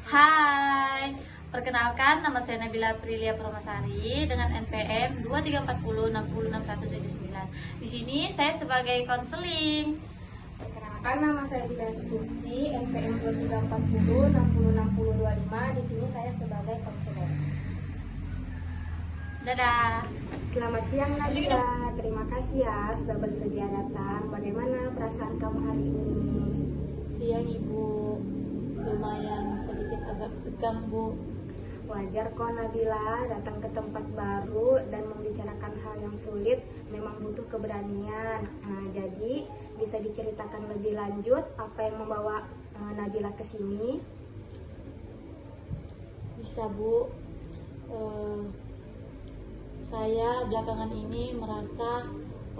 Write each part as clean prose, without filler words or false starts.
Hai, perkenalkan nama saya Nabila Aprilia Permasari dengan NPM 2340606179. Di sini saya sebagai konseling. Perkenalkan, nama saya Julia Putri, NPM 2340606025. Di sini saya sebagai konselor. Dadah. Selamat siang Nabila, terima kasih ya sudah bersedia datang. Bagaimana perasaan kamu hari ini? Siang Ibu, lumayan sedikit agak tegang Bu. Wajar kok Nabila, datang ke tempat baru dan membicarakan hal yang sulit memang butuh keberanian. Jadi bisa diceritakan lebih lanjut apa yang membawa Nabila ke sini? Bisa Bu. Saya belakangan ini merasa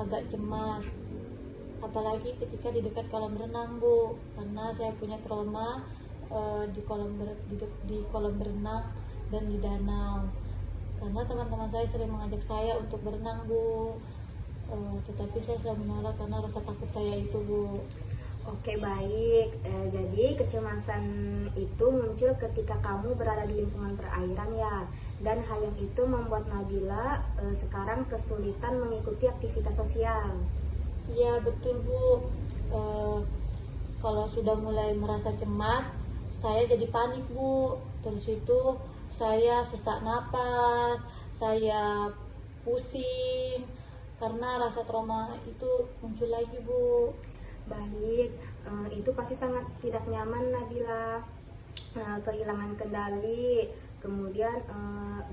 agak cemas, apalagi ketika di dekat kolam renang Bu, karena saya punya trauma di kolam berenang dan di danau, karena teman-teman saya sering mengajak saya untuk berenang Bu, tetapi saya selalu menolak karena rasa takut saya itu Bu. Oke, baik. Jadi kecemasan itu muncul ketika kamu berada di lingkungan perairan ya. Dan hal yang itu membuat Nabila sekarang kesulitan mengikuti aktivitas sosial. Iya betul Bu. Kalau sudah mulai merasa cemas, saya jadi panik Bu. Terus itu saya sesak napas, saya pusing karena rasa trauma itu muncul lagi Bu. Baik, itu pasti sangat tidak nyaman Nabila. Kehilangan kendali. Kemudian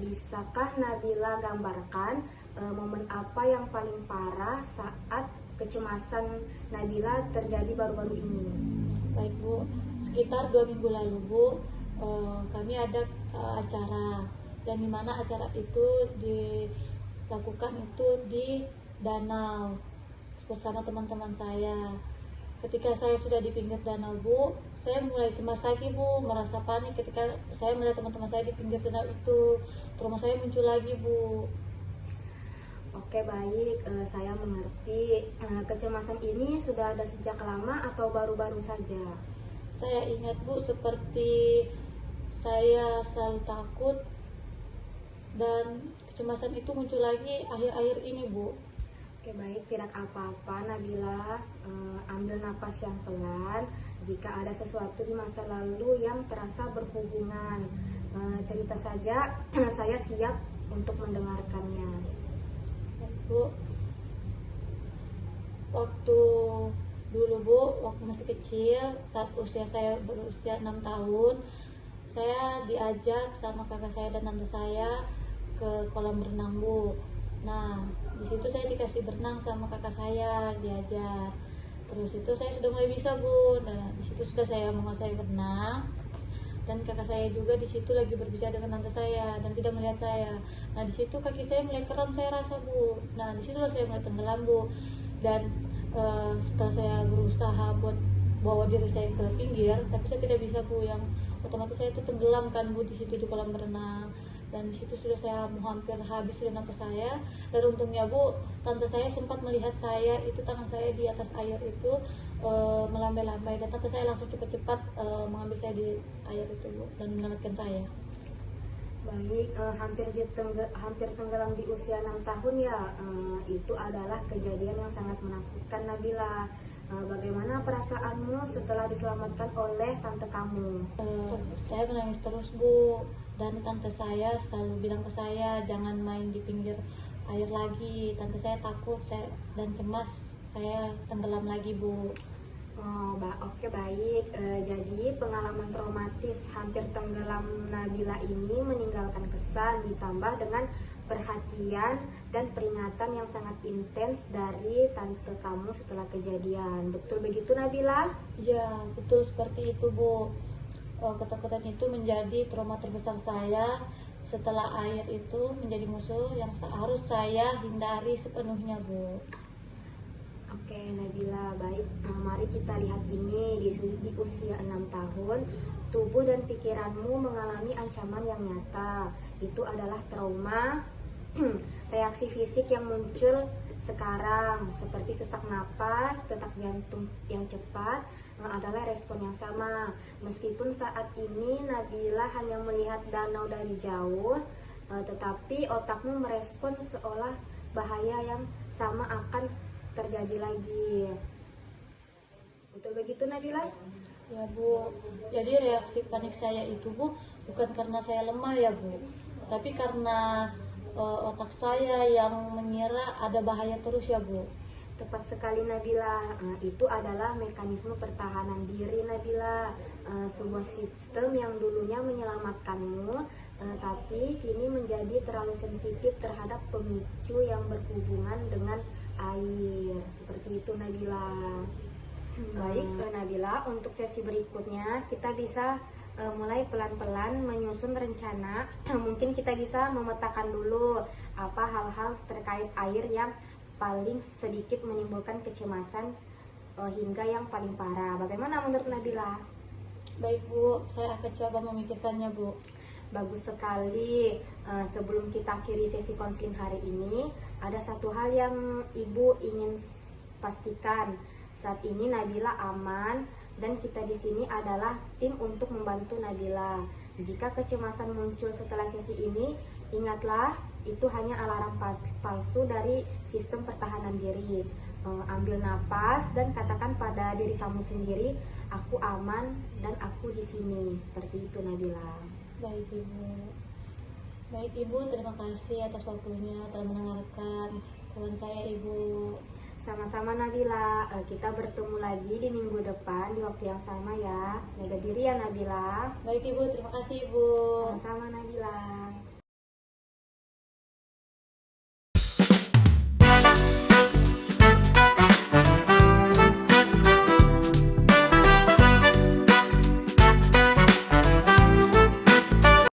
bisakah Nabila gambarkan momen apa yang paling parah saat kecemasan Nabila terjadi baru-baru ini? Baik Bu, sekitar 2 minggu lalu Bu, kami ada acara, dan dimana acara itu dilakukan itu di danau bersama teman-teman saya. Ketika saya sudah di pinggir danau Bu, saya mulai cemas lagi Bu, merasa panik ketika saya melihat teman-teman saya di pinggir danau itu. Trauma saya muncul lagi Bu. Oke, baik, saya mengerti. Kecemasan ini sudah ada sejak lama atau baru-baru saja? Saya ingat Bu, seperti saya selalu takut dan kecemasan itu muncul lagi akhir-akhir ini Bu. Oke, baik, tidak apa-apa Nabila. Ambil napas yang pelan. Jika ada sesuatu di masa lalu yang terasa berhubungan, cerita saja. Saya siap untuk mendengarkannya. Bu, waktu dulu Bu, waktu masih kecil, saat usia saya berusia 6 tahun, saya diajak sama kakak saya dan tante saya ke kolam berenang Bu. Nah, di situ saya dikasih berenang sama kakak saya, diajar. Terus itu saya sudah mulai bisa Bu. Nah, di situ sudah saya menguasai berenang. Dan kakak saya juga di situ lagi berbicara dengan tante saya dan tidak melihat saya. Nah, di situ kaki saya mulai kram saya rasa Bu. Nah, di situ saya mulai tenggelam Bu. Dan setelah saya berusaha buat bawa diri saya ke pinggir, tapi saya tidak bisa Bu. Yang otomatis saya itu tenggelam kan Bu di situ di kolam berenang. Dan di situ sudah saya hampir habis napas saya. Dan untungnya Bu, tante saya sempat melihat saya itu tangan saya di atas air itu melambai-lambai, dan tante saya langsung cepat-cepat mengambil saya di air itu Bu, dan menyelamatkan saya. Baik, hampir tenggelam di usia 6 tahun ya. Itu adalah kejadian yang sangat menakutkan Nabila. Bagaimana perasaanmu setelah diselamatkan oleh tante kamu? Saya menangis terus Bu, dan tante saya selalu bilang ke saya jangan main di pinggir air lagi. Tante saya takut dan cemas saya tenggelam lagi Bu. Oke, baik. Jadi pengalaman traumatis hampir tenggelam Nabila ini meninggalkan kesan, ditambah dengan perhatian dan peringatan yang sangat intens dari tante kamu setelah kejadian. Betul begitu Nabila? Ya, betul seperti itu Bu. Ketakutan itu menjadi trauma terbesar saya setelah air itu menjadi musuh yang harus saya hindari sepenuhnya Bu. Oke Nabila, baik. Mari kita lihat ini di usia 6 tahun, tubuh dan pikiranmu mengalami ancaman yang nyata. Itu adalah trauma. Reaksi fisik yang muncul sekarang, seperti sesak napas, detak jantung yang cepat adalah respon yang sama. Meskipun saat ini Nabila hanya melihat danau dari jauh, tetapi otakmu merespon seolah bahaya yang sama akan terjadi lagi. Betul begitu Nabila? Ya Bu, jadi reaksi panik saya itu Bu bukan karena saya lemah ya Bu, tapi karena otak saya yang mengira ada bahaya terus ya Bu. Tepat sekali Nabila. Itu adalah mekanisme pertahanan diri Nabila. Sebuah sistem yang dulunya menyelamatkanmu, tapi kini menjadi terlalu sensitif terhadap pemicu yang berhubungan dengan air. Seperti itu Nabila. Baik Nabila, untuk sesi berikutnya kita bisa mulai pelan-pelan menyusun rencana. Mungkin kita bisa memetakan dulu apa hal-hal terkait air yang paling sedikit menimbulkan kecemasan hingga yang paling parah. Bagaimana menurut Nabila? Baik Bu, saya akan coba memikirkannya Bu. Bagus sekali. Sebelum kita akhiri sesi konseling hari ini, ada satu hal yang Ibu ingin pastikan. Saat ini Nabila aman dan kita di sini adalah tim untuk membantu Nabila. Jika kecemasan muncul setelah sesi ini, ingatlah itu hanya alarm palsu dari sistem pertahanan diri. Ambil napas dan katakan pada diri kamu sendiri, aku aman dan aku di sini. Seperti itu Nabila. Baik Ibu. Baik Ibu, terima kasih atas waktunya telah mendengarkan keluhan saya Ibu. Sama-sama Nabila, kita bertemu lagi di minggu depan di waktu yang sama ya. Jaga diri ya Nabila. Baik Ibu, terima kasih Ibu. Sama-sama Nabila.